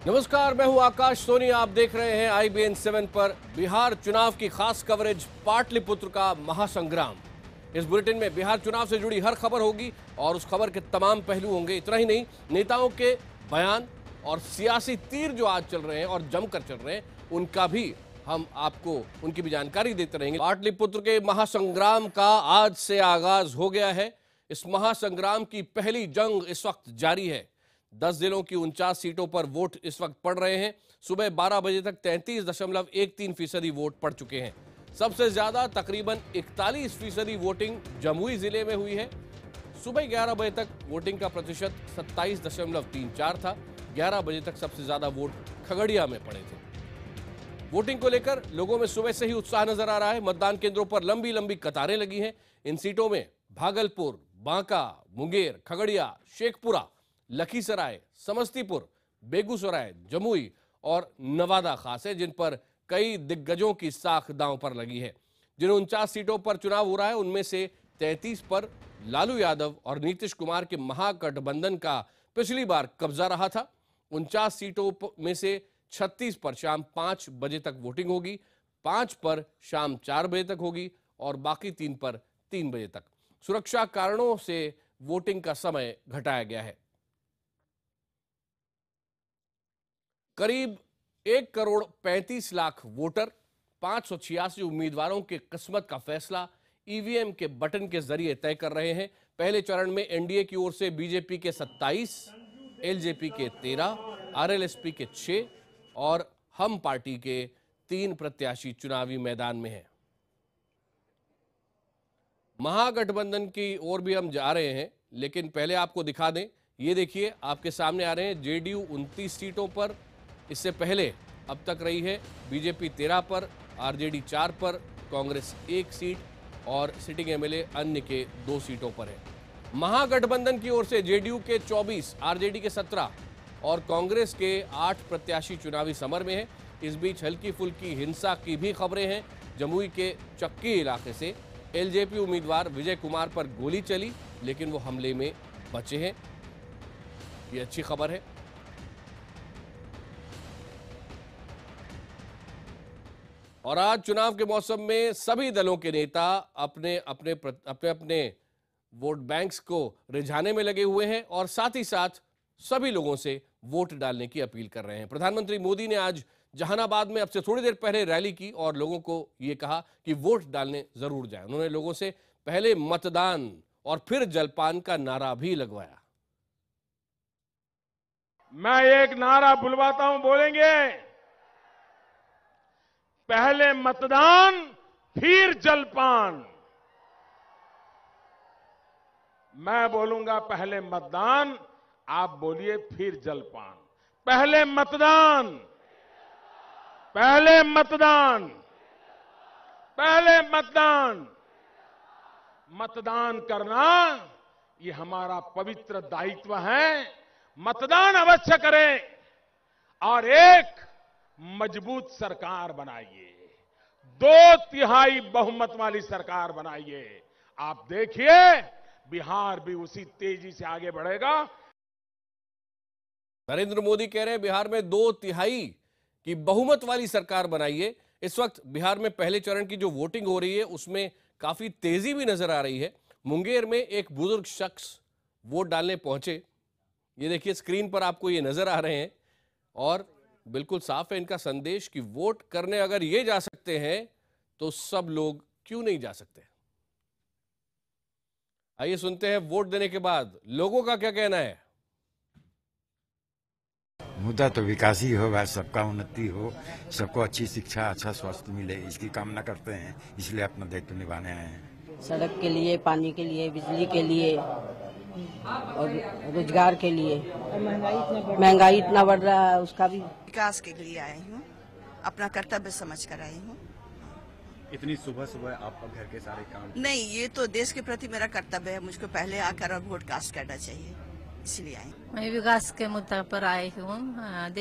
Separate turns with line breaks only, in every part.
नमस्कार, मैं हूं आकाश सोनी। आप देख रहे हैं IBN 7 पर बिहार चुनाव की खास कवरेज पाटलिपुत्र का महासंग्राम। इस बुलेटिन में बिहार चुनाव से जुड़ी हर खबर होगी और उस खबर के तमाम पहलू होंगे। इतना ही नहीं, नेताओं के बयान और सियासी तीर जो आज चल रहे हैं और जमकर चल रहे हैं, उनका भी हम आपको उनकी भी जानकारी देते रहेंगे। पाटलिपुत्र के महासंग्राम का आज से आगाज हो गया है। इस महासंग्राम की पहली जंग इस वक्त जारी है। 10 जिलों की 49 सीटों पर वोट इस वक्त पड़ रहे हैं। सुबह 12 बजे तक 33.13% वोट पड़ चुके हैं। सबसे ज्यादा तकरीबन 41% वोटिंग जमुई जिले में हुई है। सुबह 11 बजे तक वोटिंग का प्रतिशत 27.34 था। 11 बजे तक सबसे ज्यादा वोट खगड़िया में पड़े थे। वोटिंग को लेकर लोगों में सुबह से ही उत्साह नजर आ रहा है। मतदान केंद्रों पर लंबी लंबी कतारें लगी हैं। इन सीटों में भागलपुर, बांका, मुंगेर, खगड़िया, शेखपुरा, लखीसराय, समस्तीपुर, बेगूसराय, जमुई और नवादा खास है, जिन पर कई दिग्गजों की साख दांव पर लगी है। जिन 49 सीटों पर चुनाव हो रहा है, उनमें से 33 पर लालू यादव और नीतीश कुमार के महागठबंधन का पिछली बार कब्जा रहा था। 49 सीटों में से 36 पर शाम 5 बजे तक वोटिंग होगी, 5 पर शाम 4 बजे तक होगी और बाकी 3 पर 3 बजे तक। सुरक्षा कारणों से वोटिंग का समय घटाया गया है। करीब 1,35,00,000 वोटर, 586 उम्मीदवारों के किस्मत का फैसला ईवीएम के बटन के जरिए तय कर रहे हैं। पहले चरण में एनडीए की ओर से बीजेपी के 27, एलजेपी के 13, आरएलएसपी के 6 और हम पार्टी के 3 प्रत्याशी चुनावी मैदान में हैं। महागठबंधन की ओर भी हम जा रहे हैं, लेकिन पहले आपको दिखा दें। ये देखिए, आपके सामने आ रहे हैं जेडीयू 29 सीटों पर। इससे पहले अब तक रही है बीजेपी 13 पर, आरजेडी 4 पर, कांग्रेस 1 सीट और सिटिंग एमएलए अन्य के 2 सीटों पर है। महागठबंधन की ओर से जेडीयू के 24, आरजेडी के 17 और कांग्रेस के 8 प्रत्याशी चुनावी समर में हैं। इस बीच हल्की फुल्की हिंसा की भी खबरें हैं। जमुई के चक्की इलाके से एलजेपी उम्मीदवार विजय कुमार पर गोली चली, लेकिन वो हमले में बचे हैं। ये अच्छी खबर है। और आज चुनाव के मौसम में सभी दलों के नेता अपने अपने वोट बैंक्स को रिझाने में लगे हुए हैं और साथ ही साथ सभी लोगों से वोट डालने की अपील कर रहे हैं। प्रधानमंत्री मोदी ने आज जहानाबाद में अब से थोड़ी देर पहले रैली की और लोगों को ये कहा कि वोट डालने जरूर जाएं। उन्होंने लोगों से पहले मतदान और फिर जलपान का नारा भी लगवाया।
मैं एक नारा बुलवाता हूं, बोलेंगे? पहले मतदान फिर जलपान। मैं बोलूंगा पहले मतदान, आप बोलिए फिर जलपान। पहले मतदान, पहले मतदान, पहले मतदान। मतदान करना ये हमारा पवित्र दायित्व है। मतदान अवश्य करें और एक मजबूत सरकार बनाइए, 2/3 बहुमत वाली सरकार बनाइए। आप देखिए, बिहार भी उसी तेजी से आगे बढ़ेगा।
नरेंद्र मोदी कह रहे हैं बिहार में 2/3 की बहुमत वाली सरकार बनाइए। इस वक्त बिहार में पहले चरण की जो वोटिंग हो रही है, उसमें काफी तेजी भी नजर आ रही है। मुंगेर में एक बुजुर्ग शख्स वोट डालने पहुंचे। ये देखिए, स्क्रीन पर आपको ये नजर आ रहे हैं और बिल्कुल साफ है इनका संदेश कि वोट करने अगर ये जा सकते हैं तो सब लोग क्यों नहीं जा सकते। आइए सुनते हैं वोट देने के बाद लोगों का क्या कहना है।
मुद्दा तो विकास ही होगा, सबका उन्नति हो, सबको अच्छी शिक्षा, अच्छा स्वास्थ्य मिले, इसकी कामना करते हैं। इसलिए अपना दायित्व निभाने आए हैं।
सड़क के लिए, पानी के लिए, बिजली के लिए और रोजगार के लिए। महंगाई इतना बढ़ रहा है, उसका भी
विकास के लिए आई हूँ, अपना कर्तव्य समझ कर आई हूँ।
इतनी सुबह सुबह आपका घर के सारे काम?
नहीं, ये तो देश के प्रति मेरा कर्तव्य है, मुझको पहले आकर और वोट कास्ट करना चाहिए, इसलिए आई।
मैं विकास के मुद्दा पर आई हूँ।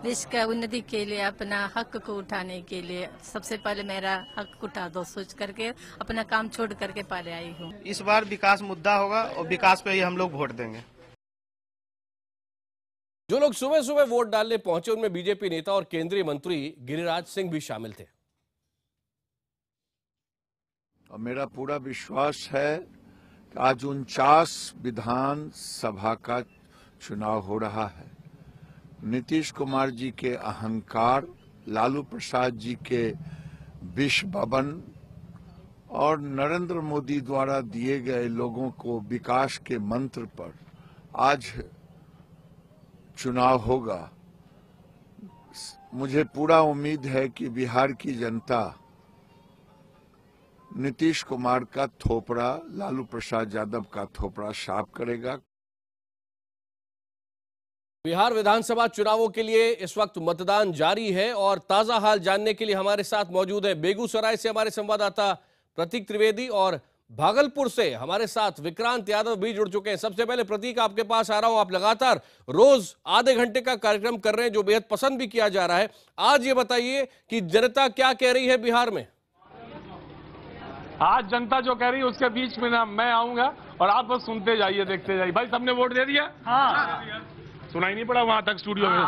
देश के उन्नति के लिए, अपना हक को उठाने के लिए सबसे पहले मेरा हक उठा दो सोच करके अपना काम छोड़ करके पहले आई हूँ।
इस बार विकास मुद्दा होगा और विकास पे ही हम लोग वोट देंगे।
जो लोग सुबह सुबह वोट डालने पहुंचे उनमें बीजेपी नेता और केंद्रीय मंत्री गिरिराज सिंह भी शामिल थे।
और मेरा पूरा विश्वास है कि आज 49 विधानसभा का चुनाव हो रहा है। नीतीश कुमार जी के अहंकार, लालू प्रसाद जी के विष भवन और नरेंद्र मोदी द्वारा दिए गए लोगों को विकास के मंत्र पर आज चुनाव होगा। मुझे पूरा उम्मीद है कि बिहार की जनता नीतीश कुमार का थोपड़ा, लालू प्रसाद यादव का थोपड़ा साफ करेगा।
बिहार विधानसभा चुनावों के लिए इस वक्त मतदान जारी है और ताजा हाल जानने के लिए हमारे साथ मौजूद है बेगूसराय से हमारे संवाददाता प्रतीक त्रिवेदी और भागलपुर से हमारे साथ विक्रांत यादव भी जुड़ चुके हैं। सबसे पहले प्रतीक, आपके पास आ रहा हूं। आप लगातार रोज आधे घंटे का कार्यक्रम कर रहे हैं जो बेहद पसंद भी किया जा रहा है। आज ये बताइए कि जनता क्या कह रही है बिहार में।
आज जनता जो कह रही है उसके बीच में ना मैं आऊंगा और आप बस सुनते जाइए, देखते जाइए। भाई सबने वोट दे दिया? हाँ। सुनाई नहीं पड़ा वहां तक स्टूडियो में?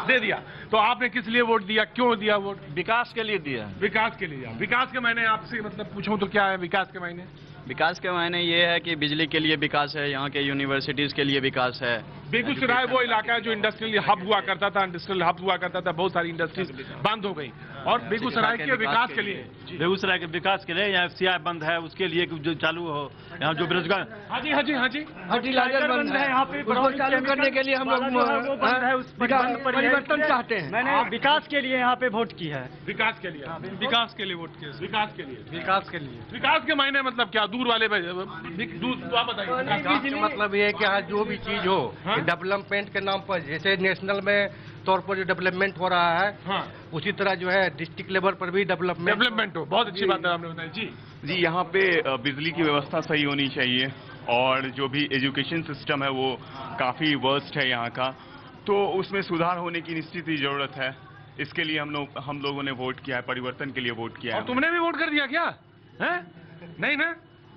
दे दिया। तो आपने किस लिए वोट दिया, क्यों दिया वोट?
विकास के लिए दिया।
विकास के लिए। विकास के मायने आपसे मतलब पूछूं तो क्या है विकास के मायने?
विकास के मायने ये है कि बिजली के लिए विकास है, यहाँ के यूनिवर्सिटीज के लिए विकास है।
बेगूसराय वो इलाका है जो इंडस्ट्रियल हब हुआ करता था, बहुत सारी इंडस्ट्रीज बंद हो गई और बेगूसराय के विकास के लिए,
बेगूसराय के विकास के लिए यहाँ FCI बंद है, उसके लिए जो चालू हो, यहाँ जो बेरोजगार
फर्टिलाइजर बंद है, यहाँ पे उसको चालू करने के लिए हम लोग परिवर्तन चाहते हैं। मैंने विकास के लिए यहाँ पे वोट की है।
विकास के लिए वोट किया। विकास के मायने मतलब क्या? दूर वाले आप बताइए।
मतलब ये है कि आज जो भी चीज हो डेवलपमेंट के नाम पर, जैसे नेशनल में तौर पर जो डेवलपमेंट हो रहा है, हाँ, उसी तरह जो है डिस्ट्रिक्ट लेवल पर भी डेवलपमेंट
हो। बहुत अच्छी बात है आपने बताई।
जी यहाँ पे बिजली की व्यवस्था सही होनी चाहिए और जो भी एजुकेशन सिस्टम है वो काफी वर्स्ट है यहाँ का, तो उसमें सुधार होने की निश्चित ही जरूरत है। इसके लिए हम लोगों ने वोट किया है, परिवर्तन के लिए वोट किया है।
और तुमने भी वोट कर दिया क्या? है? नहीं ना?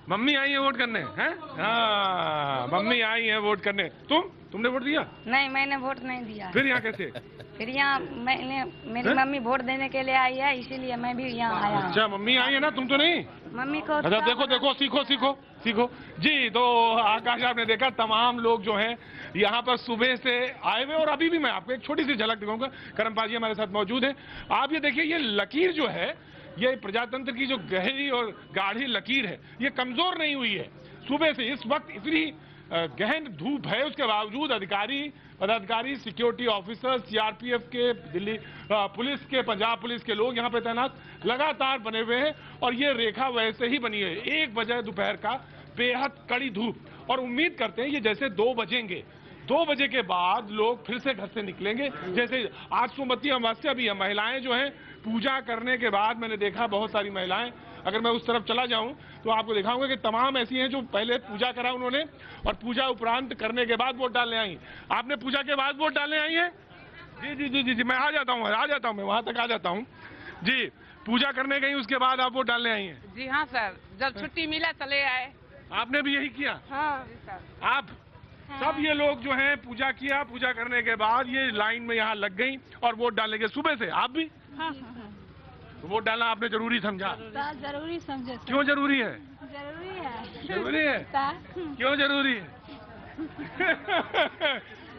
मम्मी आई है वोट करने? हैं? हाँ, मम्मी आई है वोट करने। तुमने वोट दिया?
नहीं, मैंने वोट नहीं दिया।
फिर यहाँ कैसे?
फिर यहाँ मेरी मम्मी वोट देने के लिए आई है, इसीलिए मैं भी यहाँ आया।
अच्छा, मम्मी आई है ना, तुम तो नहीं?
मम्मी को
अच्छा, देखो सीखो जी। तो आकाश आपने देखा, तमाम लोग जो हैं यहाँ पर सुबह से आए हुए और अभी भी मैं आपको एक छोटी सी झलक दिखाऊंगा। करमपाल जी हमारे साथ मौजूद है। आप ये देखिए, ये लकीर जो है, ये प्रजातंत्र की जो गहरी और गाढ़ी लकीर है, ये कमजोर नहीं हुई है। सुबह से इस वक्त इतनी गहन धूप है, उसके बावजूद पदाधिकारी, सिक्योरिटी ऑफिसर, CRPF के, दिल्ली पुलिस के, पंजाब पुलिस के लोग यहाँ पे तैनात लगातार बने हुए हैं और ये रेखा वैसे ही बनी है। 1 बजे दोपहर का बेहद कड़ी धूप और उम्मीद करते हैं ये जैसे 2 बजेंगे, 2 बजे के बाद लोग फिर से घर से निकलेंगे। जैसे आज सोमवती अमावस्या भी है, महिलाएं जो हैं पूजा करने के बाद मैंने देखा बहुत सारी महिलाएं, अगर मैं उस तरफ चला जाऊं तो आपको दिखाऊंगा कि तमाम ऐसी हैं जो पहले पूजा करा उन्होंने और पूजा उपरांत करने के बाद वोट डालने आई। आपने पूजा के बाद वोट डालने आई है? जी, मैं आ जाता हूं, मैं वहां तक आ जाता हूं। जी, पूजा करने गई, उसके बाद आप वोट डालने आई हैं?
जी हाँ सर, जब छुट्टी मिला चले आए।
आपने भी यही किया?
हाँ सर।
आप सब ये लोग जो हैं पूजा किया, पूजा करने के बाद ये लाइन में यहाँ लग गई और वोट डालने के सुबह से आप भी?
हाँ।
तो वोट डालना आपने जरूरी समझा?
जरूरी समझे।
क्यों जरूरी है?
जरूरी है।
क्यों जरूरी है?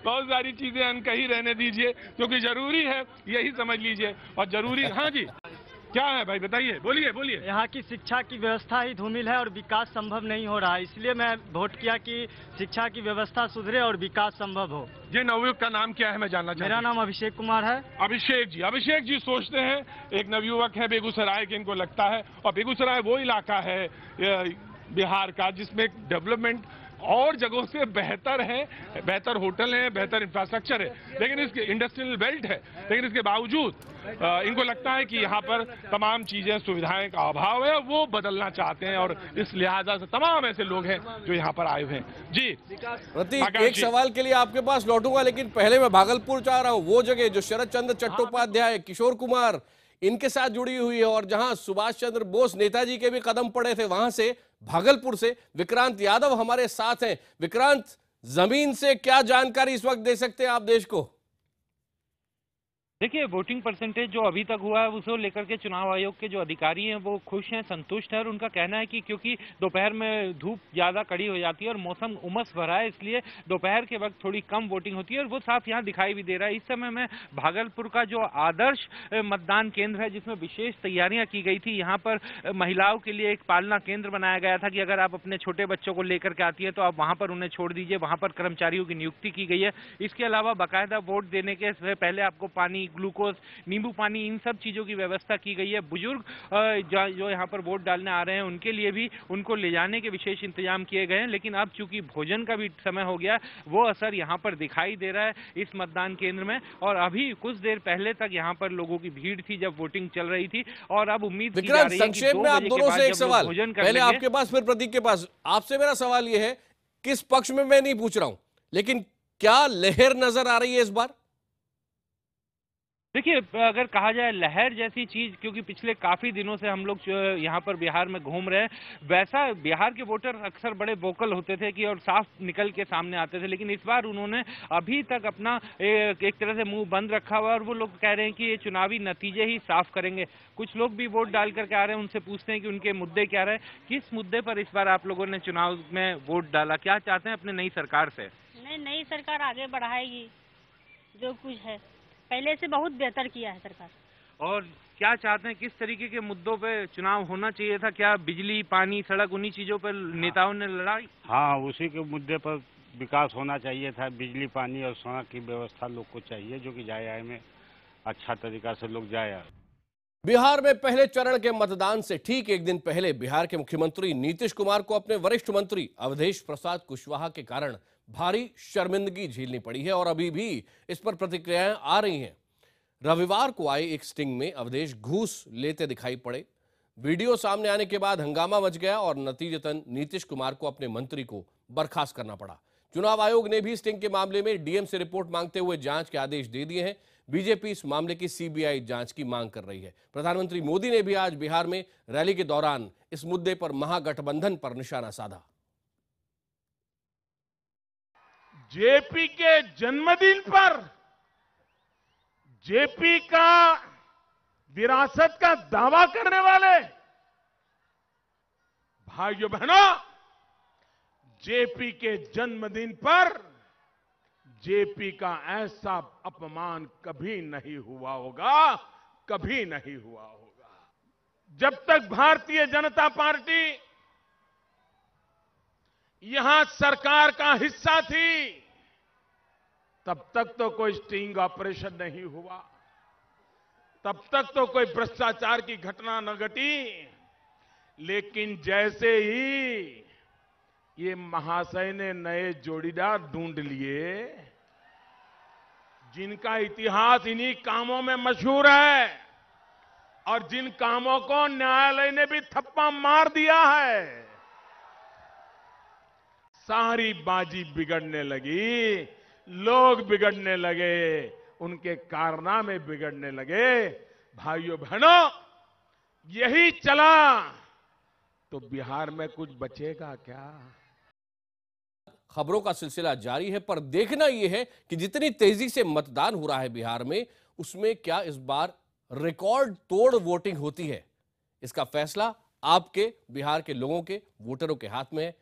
बहुत सारी चीजें अनकही रहने दीजिए, क्योंकि जरूरी है यही समझ लीजिए। और जरूरी, हाँ जी क्या है भाई, बताइए, बोलिए।
यहाँ की शिक्षा की व्यवस्था ही धूमिल है और विकास संभव नहीं हो रहा है, इसलिए मैं वोट किया कि शिक्षा की व्यवस्था सुधरे और विकास संभव हो।
ये नवयुवक का नाम क्या है, मैं जानना चाहता हूँ?
मेरा नाम अभिषेक कुमार है।
अभिषेक जी सोचते हैं, एक नवयुवक है बेगूसराय के, इनको लगता है, और बेगूसराय वो इलाका है बिहार का जिसमें डेवलपमेंट और जगहों से बेहतर है, बेहतर होटल है, बेहतर इंफ्रास्ट्रक्चर है, लेकिन इसके इंडस्ट्रियल बेल्ट है, लेकिन इसके बावजूद इनको लगता है कि यहाँ पर तमाम चीजें, सुविधाएं का अभाव है, वो बदलना चाहते हैं और इस लिहाजा से तमाम ऐसे लोग हैं जो यहाँ पर आए हुए हैं। जी
प्रतीक, एक सवाल के लिए आपके पास लौटूंगा, लेकिन पहले मैं भागलपुर जा रहा हूँ, वो जगह जो शरद चंद्र चट्टोपाध्याय, किशोर कुमार इनके साथ जुड़ी हुई है और जहां सुभाष चंद्र बोस नेताजी के भी कदम पड़े थे, वहां से भागलपुर से विक्रांत यादव हमारे साथ हैं। विक्रांत, जमीन से क्या जानकारी इस वक्त दे सकते हैं आप देश को?
देखिए, वोटिंग परसेंटेज जो अभी तक हुआ है उसे लेकर के चुनाव आयोग के जो अधिकारी हैं वो खुश हैं, संतुष्ट हैं और उनका कहना है कि क्योंकि दोपहर में धूप ज़्यादा कड़ी हो जाती है और मौसम उमस भरा है, इसलिए दोपहर के वक्त थोड़ी कम वोटिंग होती है और वो साफ यहाँ दिखाई भी दे रहा है। इस समय में भागलपुर का जो आदर्श मतदान केंद्र है जिसमें विशेष तैयारियाँ की गई थी, यहाँ पर महिलाओं के लिए एक पालना केंद्र बनाया गया था कि अगर आप अपने छोटे बच्चों को लेकर के आती है तो आप वहाँ पर उन्हें छोड़ दीजिए, वहाँ पर कर्मचारियों की नियुक्ति की गई है। इसके अलावा बाकायदा वोट देने के पहले आपको पानी, ग्लूकोज, नींबू पानी, इन सब चीजों की व्यवस्था की गई है। बुजुर्ग जो यहाँ पर वोट डालने आ रहे हैं उनके लिए भी उनको ले जाने के विशेष इंतजाम किए गए हैं। लेकिन अब चूंकि भोजन का भी समय हो गया, वो असर यहाँ पर दिखाई दे रहा है इस मतदान केंद्र में। और अभी कुछ देर पहले तक यहाँ पर लोगों की भीड़ थी जब वोटिंग चल रही थी और अब उम्मीद की जा रही है कि
संक्षेप में आप दोनों से एक सवाल, पहले आपके पास फिर प्रतीक के पास। आपसे मेरा सवाल यह है, किस पक्ष में मैं नहीं पूछ रहा हूं, लेकिन क्या लहर नजर आ रही है इस बार?
देखिए, अगर कहा जाए लहर जैसी चीज, क्योंकि पिछले काफी दिनों से हम लोग यहाँ पर बिहार में घूम रहे हैं, वैसा बिहार के वोटर अक्सर बड़े वोकल होते थे कि और साफ निकल के सामने आते थे, लेकिन इस बार उन्होंने अभी तक अपना एक तरह से मुंह बंद रखा हुआ और वो लोग कह रहे हैं कि ये चुनावी नतीजे ही साफ करेंगे। कुछ लोग भी वोट डाल करके आ रहे हैं, उनसे पूछते हैं कि उनके मुद्दे क्या रहे, किस मुद्दे पर इस बार आप लोगों ने चुनाव में वोट डाला, क्या चाहते हैं अपने नई सरकार से?
नई सरकार आगे बढ़ाएगी जो कुछ है, पहले से बहुत बेहतर किया है सरकार।
और क्या चाहते हैं, किस तरीके के मुद्दों पे चुनाव होना चाहिए था? क्या बिजली, पानी, सड़क, उन्हीं चीजों पर नेताओं ने लड़ाई?
हाँ, उसी के मुद्दे पर विकास होना चाहिए था। बिजली, पानी और सड़क की व्यवस्था लोग को चाहिए, जो कि जाए आए में अच्छा तरीका से लोग जाए।
बिहार में पहले चरण के मतदान से ठीक एक दिन पहले बिहार के मुख्यमंत्री नीतीश कुमार को अपने वरिष्ठ मंत्री अवधेश प्रसाद कुशवाहा के कारण भारी शर्मिंदगी झेलनी पड़ी है और अभी भी इस पर प्रतिक्रियाएं आ रही हैं। रविवार को आए एक स्टिंग में अवधेश घूस लेते दिखाई पड़े। वीडियो सामने आने के बाद हंगामा मच गया और नतीजतन नीतीश कुमार को अपने मंत्री को बर्खास्त करना पड़ा। चुनाव आयोग ने भी स्टिंग के मामले में डीएम से रिपोर्ट मांगते हुए जांच के आदेश दे दिए हैं। बीजेपी इस मामले की सीबीआई जांच की मांग कर रही है। प्रधानमंत्री मोदी ने भी आज बिहार में रैली के दौरान इस मुद्दे पर महागठबंधन पर निशाना साधा।
जेपी के जन्मदिन पर जेपी का विरासत का दावा करने वाले भाइयों बहनों, जेपी के जन्मदिन पर जेपी का ऐसा अपमान कभी नहीं हुआ होगा, कभी नहीं हुआ होगा। जब तक भारतीय जनता पार्टी यहां सरकार का हिस्सा थी, तब तक तो कोई स्टिंग ऑपरेशन नहीं हुआ, तब तक तो कोई भ्रष्टाचार की घटना न घटी। लेकिन जैसे ही ये महाशय ने नए जोड़ीदार ढूंढ लिए, जिनका इतिहास इन्हीं कामों में मशहूर है और जिन कामों को न्यायालय ने भी थप्पा मार दिया है, सारी बाजी बिगड़ने लगी, लोग बिगड़ने लगे, उनके कारनामे बिगड़ने लगे। भाइयों बहनों, यही चला तो बिहार में कुछ बचेगा क्या?
खबरों का सिलसिला जारी है, पर देखना यह है कि जितनी तेजी से मतदान हो रहा है बिहार में, उसमें क्या इस बार रिकॉर्ड तोड़ वोटिंग होती है। इसका फैसला आपके बिहार के लोगों के, वोटरों के हाथ में है।